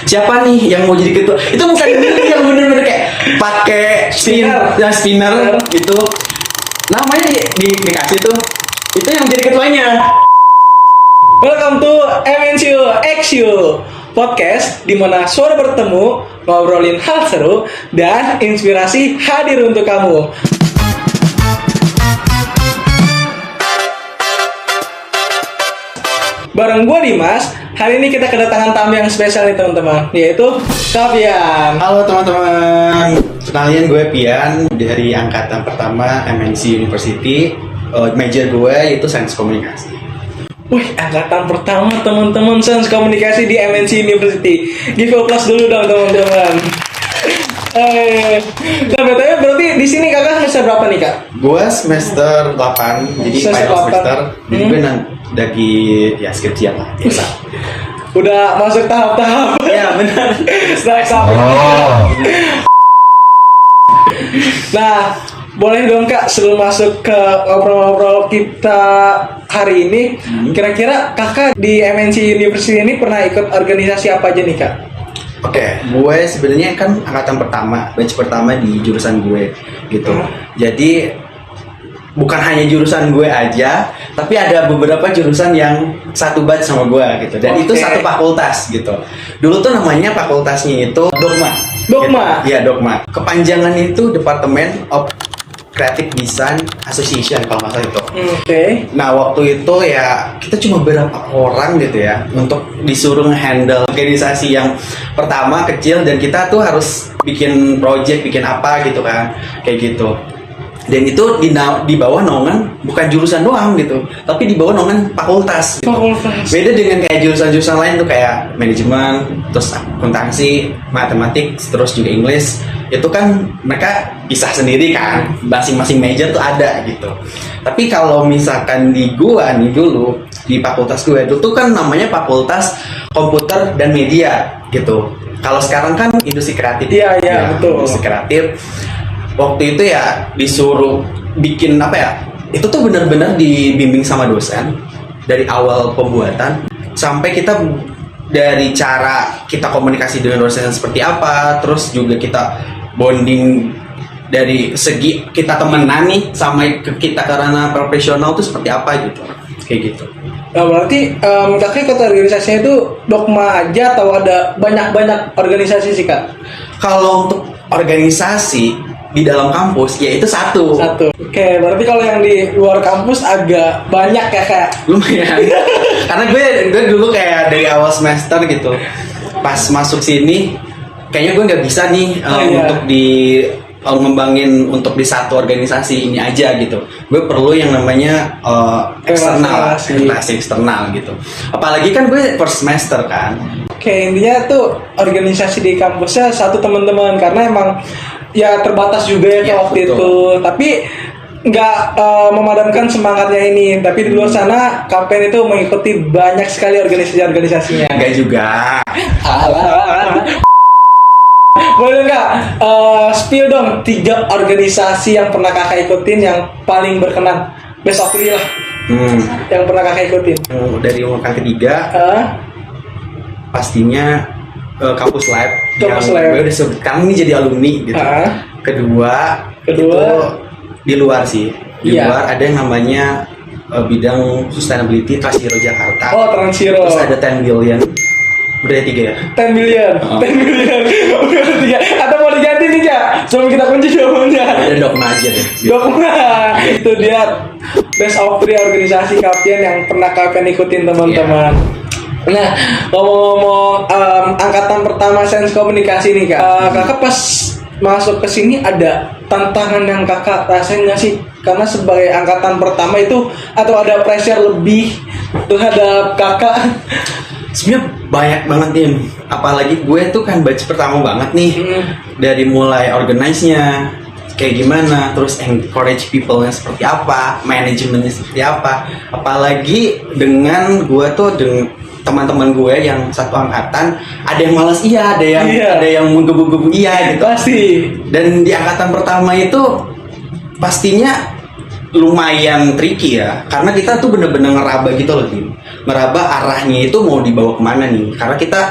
siapa nih yang mau jadi ketua. Itu bukan yang bener-bener kayak pakai spinner gitu. Namanya dikasih tuh. Itu yang jadi ketuanya. Welcome to MNCU XU Podcast, di mana suara bertemu, ngobrolin hal seru, dan inspirasi hadir untuk kamu. Bareng gue Dimas, hari ini kita kedatangan tamu yang spesial nih teman-teman, yaitu Kapian. Halo teman-teman, kenalin gue Pian dari angkatan pertama MNC University. Major gue itu Sains Komunikasi. Wih, angkatan pertama teman-teman Sains Komunikasi di MNC University. Give applause dulu dong teman-teman. Nah, betulnya berarti di sini kakak semester berapa nih kak? Gue semester 8, jadi final semester. Jadi gue lagi ya skripsian lah, biasa. Udah masuk tahap-tahap. Ya benar. Nah, boleh dong kak, sebelum masuk ke ngobrol-ngobrol kita hari ini, kira-kira kakak di MNC University ini pernah ikut organisasi apa aja nih kak? Oke, gue sebenarnya kan angkatan pertama, batch pertama di jurusan gue gitu. Jadi bukan hanya jurusan gue aja, tapi ada beberapa jurusan yang satu batch sama gue gitu. Dan itu satu fakultas gitu. Dulu tuh namanya fakultasnya itu Dogma. Dogma? Iya, gitu. Dogma. Kepanjangan itu Department of Creative Design Association kalau nggak salah itu. Nah waktu itu ya kita cuma berapa orang gitu ya untuk disuruh handle organisasi yang pertama kecil, dan kita tuh harus bikin project, bikin apa gitu kan, kayak gitu. Dan itu di bawah naungan bukan jurusan doang gitu, tapi di bawah naungan fakultas. Beda dengan kayak jurusan-jurusan lain tuh kayak manajemen, terus akuntansi, matematik, terus juga English. Itu kan mereka pisah sendiri kan, masing-masing major tuh ada gitu. Tapi kalau misalkan di gua nih dulu, di fakultas gue itu tuh kan namanya Fakultas Komputer dan Media gitu. Kalau sekarang kan industri kreatif. Iya, betul. Industri kreatif. Waktu itu ya disuruh bikin apa ya, itu tuh benar-benar dibimbing sama dosen dari awal pembuatan sampai kita dari cara kita komunikasi dengan dosen seperti apa, terus juga kita bonding dari segi kita temenan nih sama kita karena profesional tuh seperti apa gitu, kayak gitu. Nah, berarti kakak ikut organisasinya itu Dogma aja atau ada banyak-banyak organisasi sih kak? Kalau untuk organisasi di dalam kampus ya itu satu. Oke, berarti kalau yang di luar kampus agak banyak ya kak? Lumayan. Karena gue dulu kayak dari awal semester gitu, pas masuk sini kayaknya gue nggak bisa nih untuk ngembangin untuk di satu organisasi ini aja gitu. Gue perlu yang namanya relasi eksternal gitu. Apalagi kan gue first semester kan. Oke, intinya tuh organisasi di kampusnya satu teman-teman, karena emang ya terbatas juga ya waktu itu, tapi nggak memadamkan semangatnya ini. Tapi di luar sana Kapen itu mengikuti banyak sekali organisasinya. Enggak juga. Boleh nggak spill dong 3 organisasi yang pernah kakak ikutin yang paling berkenan, best of 3 lah, yang pernah kakak ikutin. Dari urutan ketiga pastinya Kampus Lab. Gue udah sekarang ini jadi alumni gitu. Kedua itu di luar sih. Di luar ada yang namanya bidang sustainability Transiro Jakarta. Oh, Transiro. Terus ada 10 billion. Udah 3 ya? 10 billion. 10 billion. Udah 3. Atau mau diganti nih kak? Sebelum kita kunci jawabannya. Ada Dogma aja deh. Dogma. Itu dia best of 3 organisasi Kapian yang pernah Kapian ikutin teman-teman. Nah, ngomong-ngomong angkatan pertama Sains Komunikasi nih kak, kakak pas masuk ke sini ada tantangan yang kakak rasain nggak sih? Karena sebagai angkatan pertama itu, atau ada pressure lebih terhadap kakak? Sebenarnya banyak banget nih, apalagi gue tuh kan batch pertama banget nih. Dari mulai organize-nya kayak gimana, terus encourage people-nya seperti apa, manajemennya seperti apa. Apalagi dengan gue tuh teman-teman gue yang satu angkatan, ada yang malas ada yang menggebu-gebu gitu. Pasti. Dan di angkatan pertama itu pastinya lumayan tricky ya, karena kita tuh bener-bener ngeraba gitu loh, meraba arahnya itu mau dibawa kemana nih, karena kita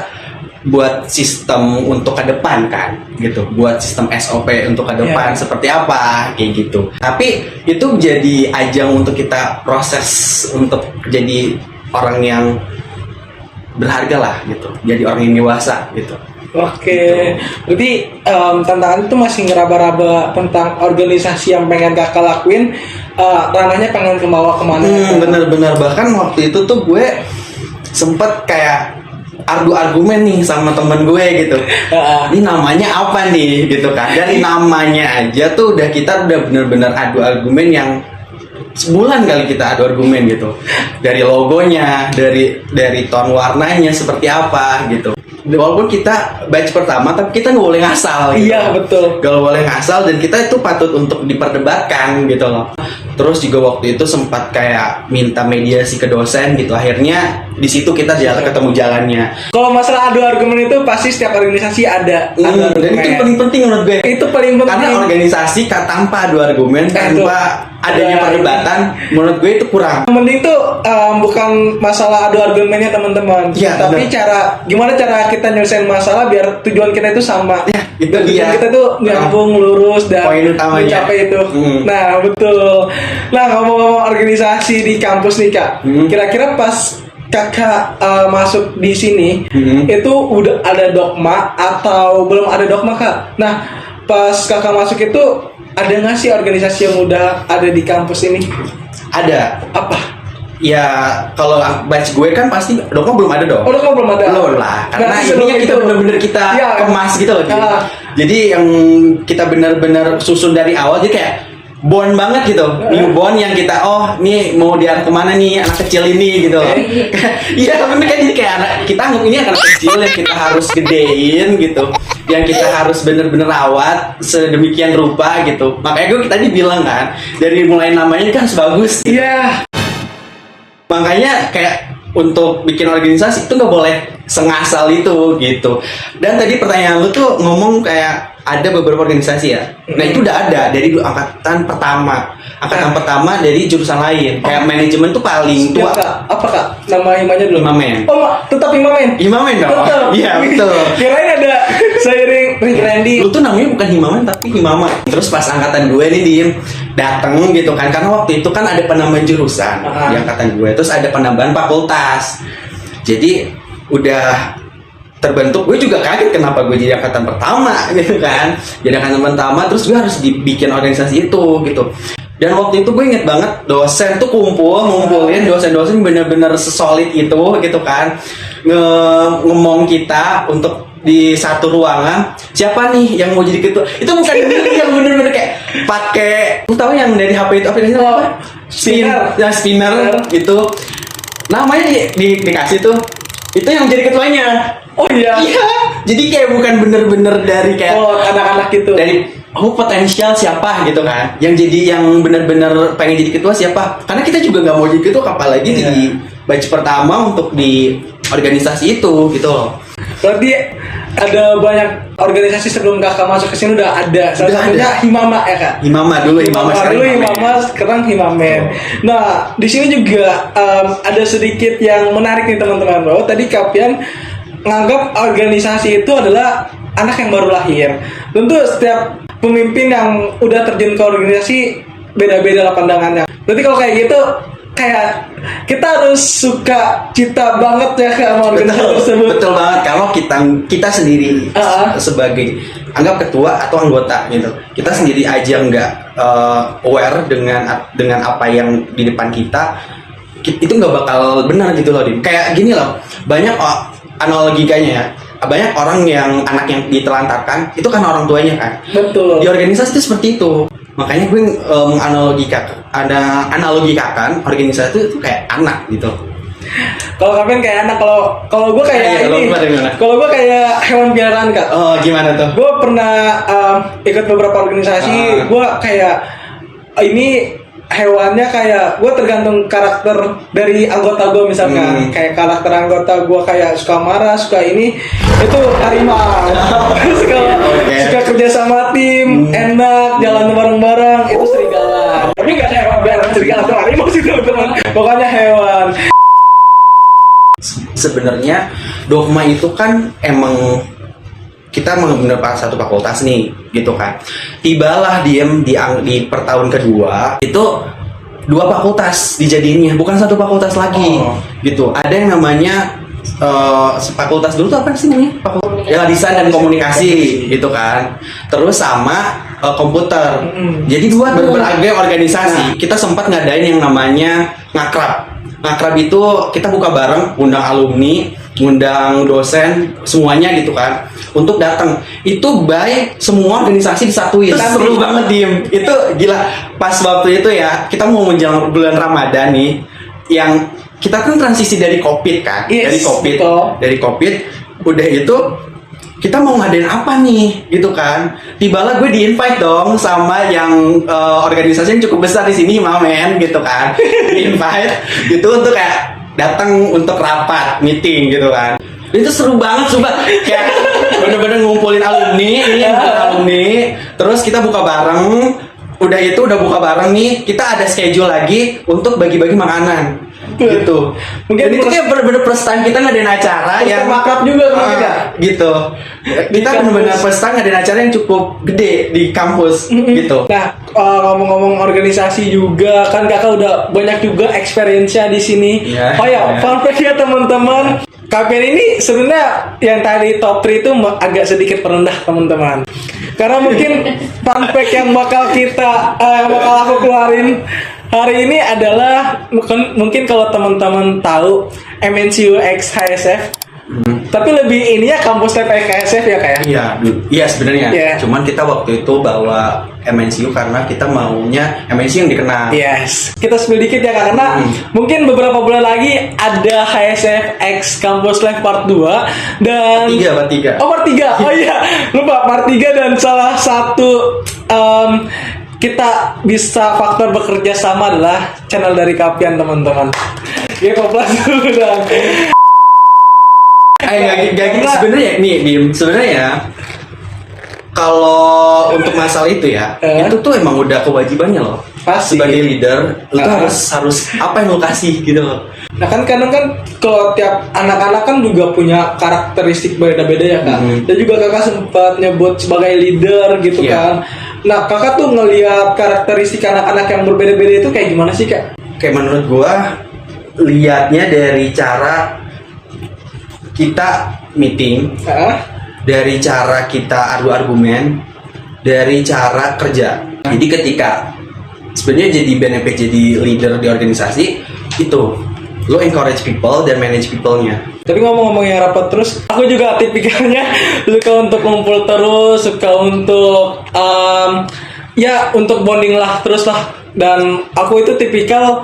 buat sistem untuk ke depan kan gitu, buat sistem SOP untuk ke depan seperti apa kayak gitu. Tapi itu jadi ajang untuk kita proses untuk jadi orang yang berharga lah gitu, jadi orang yang dewasa gitu. Oke, berarti tantangan itu masih ngeraba-raba tentang organisasi yang pengen kakak lakuin, ranahnya pengen kebawa kemana? Bener-bener, bahkan waktu itu tuh gue sempet kayak adu argumen nih sama temen gue gitu. Ini namanya apa nih gitu kan? Dari namanya aja tuh kita udah bener-bener adu argumen yang sebulan kali kita adu argumen gitu. Dari logonya, dari tone warnanya seperti apa gitu. Walaupun kita batch pertama, tapi kita nggak boleh ngasal gitu. Iya, betul. Nggak boleh ngasal, dan kita itu patut untuk diperdebatkan gitu loh. Terus juga waktu itu sempat kayak minta mediasi ke dosen gitu. Akhirnya di situ kita ketemu jalannya. Kalau masalah adu argumen itu pasti setiap organisasi ada adu Dan itu paling penting menurut gue. Itu paling penting. Karena organisasi tanpa adu argumen, tanpa adanya perdebatan, menurut gue itu kurang. Yang penting tuh bukan masalah adu argumennya teman-teman, tapi gimana cara kita nyelesain masalah biar tujuan kita itu sama. Ya, itu tujuan kita tuh nyambung, lurus, dan mencapai itu. Nah, betul. Nah, ngomong-ngomong organisasi di kampus nih Kak, kira-kira pas kakak masuk di sini itu udah ada dogma atau belum ada dogma Kak? Nah, pas kakak masuk itu ada nggak sih organisasi yang udah ada di kampus ini? Ada. Apa? Ya, kalau batch gue kan pasti dogma belum ada dong. Oh, dogma belum ada? Belum lah, karena Berarti ini kita bener-bener kita kemas gitu loh. Jadi yang kita bener-bener susun dari awal, jadi kayak bond banget gitu, new bond yang kita nih mau diarah kemana nih anak kecil ini gitu. Iya bener kan, jadi kayak kita anggap ini anak kecil yang kita harus gedein gitu, yang kita harus bener-bener rawat sedemikian rupa gitu. Makanya gue tadi bilang kan, dari mulai namanya kan harus bagus. Iya. Makanya kayak untuk bikin organisasi itu nggak boleh sengasal itu gitu. Dan tadi pertanyaan lu tuh ngomong kayak ada beberapa organisasi ya. Nah itu udah ada dari angkatan pertama. Angkatan pertama dari jurusan lain. Kayak manajemen tuh paling tua. Apa Kak? Nama himanya dulu? Himamen. Oh, tetap Himamen? Himamen dong? Iya betul. Kirain ada seiring Randy. Lu tuh namanya bukan Himamen tapi Himama. Terus pas angkatan gue nih dateng gitu kan. Karena waktu itu kan ada penambahan jurusan di angkatan gue. Terus ada penambahan fakultas. Jadi udah terbentuk, gue juga kaget kenapa gue jadi angkatan pertama gitu kan. Jadi angkatan pertama, terus gue harus dibikin organisasi itu gitu. Dan waktu itu gue inget banget dosen tuh ngumpulin dosen-dosen bener-bener sesolid itu gitu kan, ngomong kita untuk di satu ruangan siapa nih yang mau jadi ketua. Itu bukan milih yang bener-bener kayak pakai, lu tahu yang dari HP itu aplikasinya apa? Spinner itu namanya dikasih tuh, itu yang jadi ketuanya. Oh iya. Iya. Jadi kayak bukan bener-bener dari kayak anak-anak gitu. Dari potensial siapa gitu kan. Yang jadi yang bener-bener pengen jadi ketua siapa. Karena kita juga nggak mau jadi ketua, apalagi jadi batch pertama untuk di organisasi itu gitu loh. Berarti ada banyak organisasi sebelum kakak masuk ke sini udah ada. Salah satunya Himama ya Kak. Himama dulu sekarang Himamen. Nah, di sini juga ada sedikit yang menarik nih teman-teman. Bahwa tadi Kapian nganggap organisasi itu adalah anak yang baru lahir. Tentu setiap pemimpin yang udah terjun ke organisasi beda-beda lah pandangannya. Berarti kalau kayak gitu, kayak kita harus suka cita banget ya sama organisasi tersebut. Betul banget. Kalau kita sendiri sebagai anggap ketua atau anggota gitu, kita sendiri aja nggak aware dengan apa yang di depan kita, itu nggak bakal benar gitu loh. Kayak gini loh, banyak analogikanya ya, banyak orang yang anak yang ditelantarkan itu kan orang tuanya kan. Betul. Di organisasi itu seperti itu. Makanya gue analogikakan organisasi itu kayak anak gitu. Kalau kalian kayak anak, kalau gue kayak ini. Kalau gue kayak hewan peliharaan Kak. Oh gimana tuh? Gue pernah ikut beberapa organisasi. Gue kayak ini hewannya kayak gue tergantung karakter dari anggota gue, misalkan kayak karakter anggota gue kayak suka marah, suka ini, itu harimau. suka kerja sama tim, enak, jalan bareng-bareng, itu serigala. Tapi nggak ada hewan peliharaan serigala atau harimau sih teman-teman. Pokoknya hewan. Sebenarnya Dogma itu kan emang kita benar satu fakultas nih, gitu kan. Tibalah diem di per tahun kedua itu 2 fakultas dijadiinnya, bukan satu fakultas lagi, gitu. Ada yang namanya fakultas dulu tuh apa sih namanya? Ya desain dan komunikasi, gitu kan. Terus sama komputer. Jadi 2 berbagai organisasi. Kita sempat ngadain yang namanya ngakrab. Ngakrab itu kita buka bareng, undang alumni, undang dosen, semuanya gitu kan, untuk datang. Itu baik semua organisasi disatuin. Seru banget Dim. Itu gila. Pas waktu itu ya, kita mau menjelang bulan Ramadan nih, yang kita kan transisi dari COVID kan, dari COVID, udah itu kita mau ngadain apa nih, gitu kan. Tibalah gue di-invite dong sama yang organisasi yang cukup besar di sini, Mamen, gitu kan. Di-invite gitu untuk kayak datang untuk rapat, meeting gitu kan. Itu seru banget, coba kayak bener-bener ngumpulin alumni, terus kita buka bareng. Udah buka bareng nih, kita ada schedule lagi untuk bagi-bagi makanan. Gitu. Mungkin itu kayak bener-bener first time kita ngadain acara yang makrab juga gitu. Kita bener-bener first time ngadain acara yang cukup gede di kampus gitu. Nah, ngomong-ngomong organisasi juga kan kakak udah banyak juga experience-nya di sini. Yeah. Oh ya, fun fact ya teman-teman. KPN ini sebenarnya yang tadi top 3 itu agak sedikit merendah teman-teman. Karena mungkin fun fact yang bakal aku keluarin hari ini adalah mungkin kalau teman-teman tahu MNCU X HSF, tapi lebih ininya kampus lab HSF ya kayak. Iya sebenarnya. Yeah. Cuman kita waktu itu bawa MNCU karena kita maunya MNCU yang dikenal. Yes. Kita spill dikit ya Kak, karena mungkin beberapa bulan lagi ada HSF X Campus Live Part 2 dan Part 3. Oh, Part 3. Oh iya, lupa Part 3 dan salah satu kita bisa faktor bekerja sama adalah channel dari Kapian teman-teman. Ya koplas dulu dong. Gak gitu sebenarnya nih Dim, sebenarnya kalau untuk masalah itu ya, itu tuh emang udah kewajibannya loh. Pasti. Sebagai leader, lu tuh harus apa yang lu kasih gitu loh. Nah kan kadang kan kalau tiap anak-anak kan juga punya karakteristik beda-beda ya Kak. Dan juga kakak sempat nyebut sebagai leader gitu kan. Nah kakak tuh ngelihat karakteristik anak-anak yang berbeda-beda itu kayak gimana sih Kak? Kayak menurut gua lihatnya dari cara kita meeting, dari cara kita adu argumen, dari cara kerja. Jadi ketika sebenarnya jadi benefit jadi leader di organisasi itu lo encourage people dan manage people-nya. Tapi ngomong-ngomong yang rapat terus, aku juga tipikalnya suka untuk ngumpul terus, suka untuk ya untuk bonding lah terus lah. Dan aku itu tipikal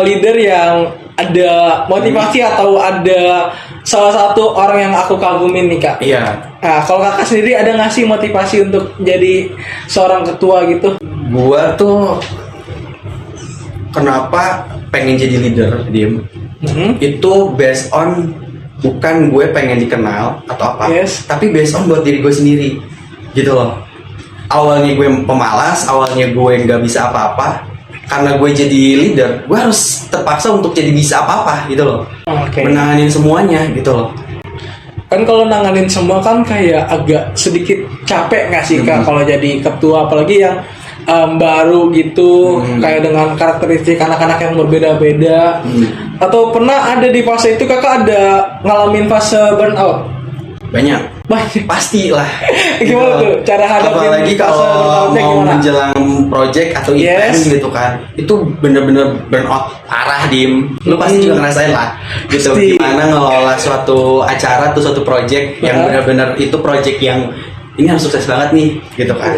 leader yang ada motivasi atau ada salah satu orang yang aku kagumin nih Kak. Iya. Nah kalau kakak sendiri ada nggak sih motivasi untuk jadi seorang ketua gitu? Gua tuh kenapa pengen jadi leader Dim? Itu based on bukan gue pengen dikenal atau apa, tapi based on buat diri gue sendiri gitu loh. Awalnya gue pemalas, awalnya gue nggak bisa apa-apa. Karena gue jadi leader, gue harus terpaksa untuk jadi bisa apa-apa gitu loh. Menanganin semuanya gitu loh. Kan kalau nanganin semua kan kayak agak sedikit capek nggak sih Kak kalau jadi ketua, apalagi yang baru gitu, kayak dengan karakteristik anak-anak yang berbeda-beda. Atau pernah ada di fase itu kakak ada ngalamin fase burnout? Banyak. Pastilah. Gimana tuh cara hadapin? Apalagi kalau mau menjelang project atau event gitu kan, itu bener-bener burnout parah Dim. Lu pasti juga ngerasain lah gitu. Gimana ngelola suatu acara tuh, suatu project yang bener-bener itu project yang ini harus sukses banget nih gitu kan.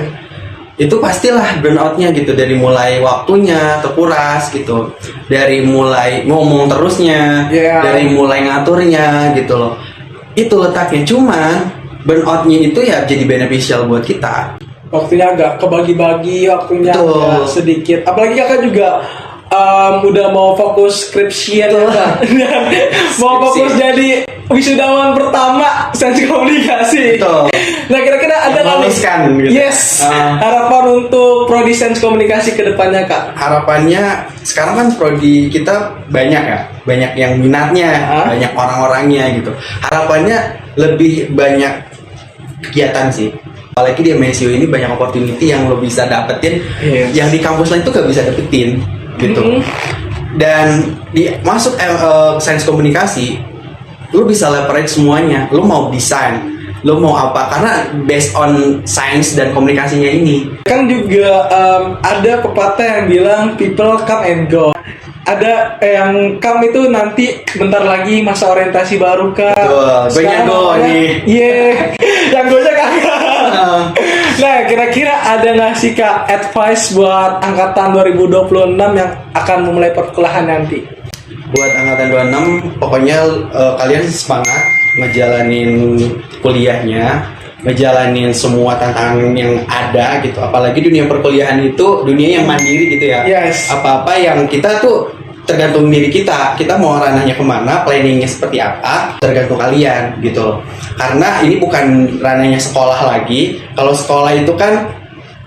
Itu pastilah burnoutnya gitu, dari mulai waktunya terkuras gitu, dari mulai ngomong terusnya, dari mulai ngaturnya gitu loh. Itu letaknya. Cuman burnoutnya itu ya jadi beneficial buat kita. Waktunya agak kebagi-bagi, waktunya agak sedikit. Apalagi kakak juga udah mau fokus skripsian ya Kak. Mau fokus jadi wisudawan pertama sensi komunikasi. Nah kira-kira ada nggak nih? Memuluskan, gitu. Yes. Harapan untuk prodi Sains Komunikasi ke depannya Kak? Harapannya sekarang kan prodi kita banyak ya, banyak yang minatnya, banyak orang-orangnya gitu. Harapannya lebih banyak kegiatan sih. Apalagi di MSU ini banyak opportunity yang lo bisa dapetin, yang di kampus lain tuh gak bisa dapetin gitu. Dan di masuk sains komunikasi, lo bisa leverage semuanya. Lo mau desain, lo mau apa, karena based on science dan komunikasinya ini. Kan juga ada pepatah yang bilang people come and go. Ada yang come itu nanti bentar lagi masa orientasi baru Kak. Betul, gue go nih. Yang gue kagak. Nah kira-kira ada nggak sih Kak advice buat angkatan 2026 yang akan memulai perkuliahan nanti? Buat angkatan 26, pokoknya kalian semangat ngejalanin kuliahnya, ngejalanin semua tantangan yang ada gitu. Apalagi dunia perkuliahan itu dunia yang mandiri gitu ya. Yes. Apa-apa yang kita tuh tergantung diri kita mau ranahnya kemana, planningnya seperti apa, tergantung kalian gitu. Karena ini bukan ranahnya sekolah lagi. Kalau sekolah itu kan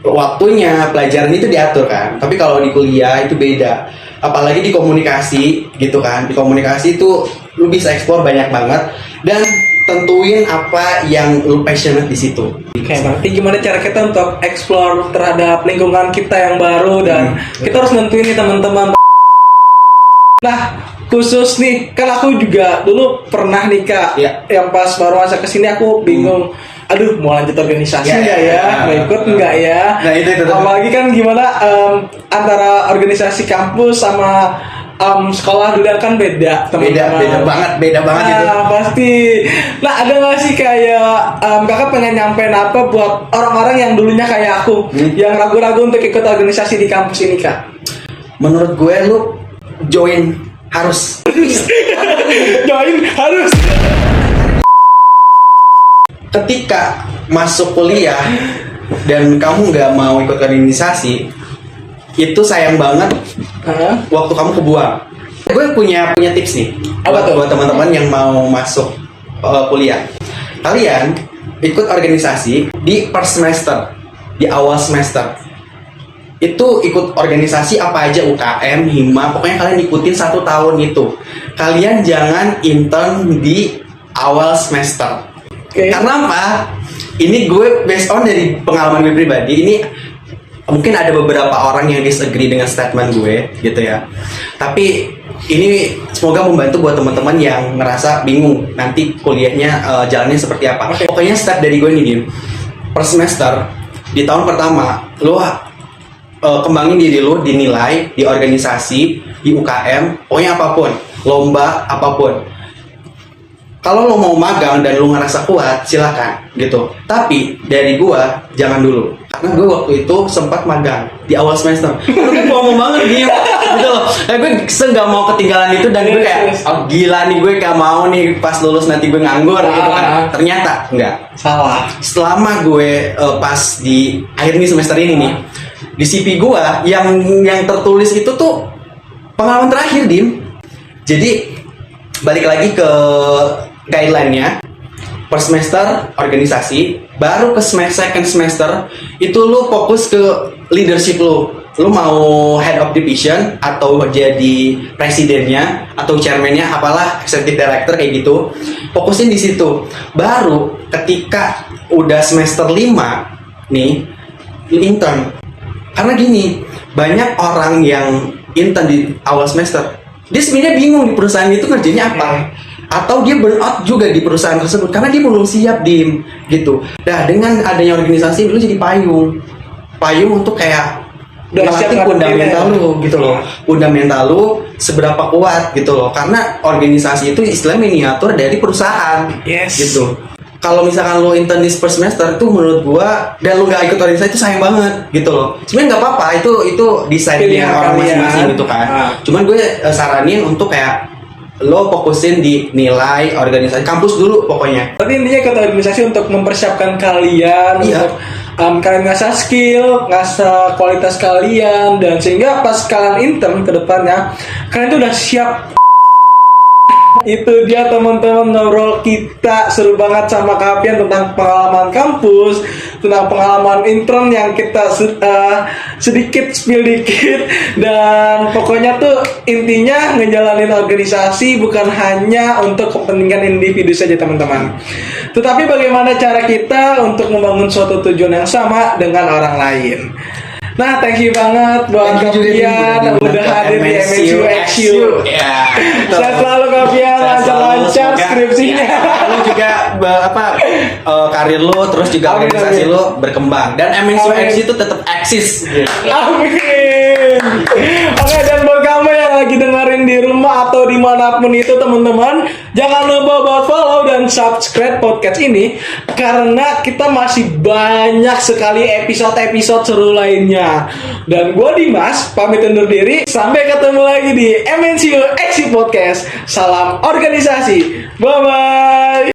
waktunya, pelajaran itu diatur kan. Tapi kalau di kuliah itu beda. Apalagi di komunikasi gitu kan. Di komunikasi itu lu bisa eksplor banyak banget dan tentuin apa yang lu passionate di situ. Oke, berarti gimana cara kita untuk explore terhadap lingkungan kita yang baru dan kita harus nentuin nih teman-teman. Nah, khusus nih, kan aku juga dulu pernah nih Kak, yang pas baru masa kesini aku bingung, aduh mau lanjut organisasi nggak ya, mau ikut nggak ya? Nah itu. Apalagi kan gimana antara organisasi kampus sama sekolah dulu kan beda teman-teman. Beda banget itu. Pasti. Nah ada nggak sih kayak kakak pengen nyampein apa buat orang-orang yang dulunya kayak aku, yang ragu-ragu untuk ikut organisasi di kampus ini Kak? Menurut gue lu join harus. Ketika masuk kuliah dan kamu nggak mau ikut organisasi, itu sayang banget waktu kamu kebuang. Gue punya tips nih buat teman-teman yang mau masuk kuliah. Kalian ikut organisasi di first semester, di awal semester. Itu ikut organisasi apa aja, UKM, Hima, pokoknya kalian ikutin 1 tahun itu. Kalian jangan intern di awal semester. Karena apa? Ini gue based on dari pengalaman gue pribadi. Ini mungkin ada beberapa orang yang disagree dengan statement gue gitu ya. Tapi ini semoga membantu buat teman-teman yang ngerasa bingung nanti kuliahnya jalannya seperti apa. Pokoknya step dari gue nih, Dim. Per semester di tahun pertama lo kembangin diri lo, dinilai di organisasi, di UKM, pokoknya apapun, lomba apapun. Kalau lo mau magang dan lo ngerasa kuat, silakan gitu. Tapi dari gua jangan dulu, karena gue waktu itu sempat magang di awal semester. Gue ngomong banget gitu loh. Gue nggak mau ketinggalan itu dan gue kayak gila nih, gue gak mau nih pas lulus nanti gue nganggur gitu kan. Ternyata enggak. Salah. Selama gue pas di akhir nih semester ini nih, di CV gue yang tertulis itu tuh pengalaman terakhir, Dim. Jadi balik lagi ke guideline-nya, per semester organisasi, baru ke second semester itu lu fokus ke leadership lu mau head of division atau jadi presidennya atau chairman-nya, apalah, executive director kayak gitu, fokusin di situ. Baru ketika udah semester 5 nih, intern. Karena gini, banyak orang yang intern di awal semester, dia sebenarnya bingung di perusahaan itu kerjanya apa, atau dia burn out juga di perusahaan tersebut karena dia belum siap, Dim, gitu. Nah, dengan adanya organisasi lu jadi payung untuk kayak melatih fundamental lu gitu loh. Fundamental lu seberapa kuat gitu loh. Karena organisasi itu istilah miniatur dari perusahaan. Gitu. Kalau misalkan lo intern di first semester tuh menurut gua dan lo nggak ikut organisasi itu sayang banget gitu loh. Sebenarnya nggak apa-apa, itu desainnya orang masing-masing gitu kan. Cuman gue saranin untuk kayak lo fokusin di nilai organisasi kampus dulu pokoknya. Tapi intinya ikut organisasi untuk mempersiapkan kalian untuk kalian ngasah skill, ngasah kualitas kalian, dan sehingga pas kalian intern ke depannya kalian tuh udah siap. Itu dia teman-teman ngobrol kita seru banget sama Kapian tentang pengalaman kampus, tentang pengalaman intern yang kita sedikit spill dikit, dan pokoknya tuh intinya ngejalanin organisasi bukan hanya untuk kepentingan individu saja teman-teman, tetapi bagaimana cara kita untuk membangun suatu tujuan yang sama dengan orang lain. Nah, thank you banget buat Kapian udah hadir di MNCU XU. Ya. Sehat selalu Kapian, lancar-lancar skripsinya. Lu juga karir lu terus juga Amin, organisasi amin. lu berkembang dan MNCU Amin. XU itu tetap eksis. Amin. Oke, dan buat kamu yang lagi dengerin di rumah atau dimanapun itu teman-teman, jangan lupa buat follow dan subscribe podcast ini karena kita masih banyak sekali episode-episode seru lainnya. Dan gue Dimas pamit undur diri. Sampai ketemu lagi di MNCU XU Podcast. Salam organisasi. Bye bye.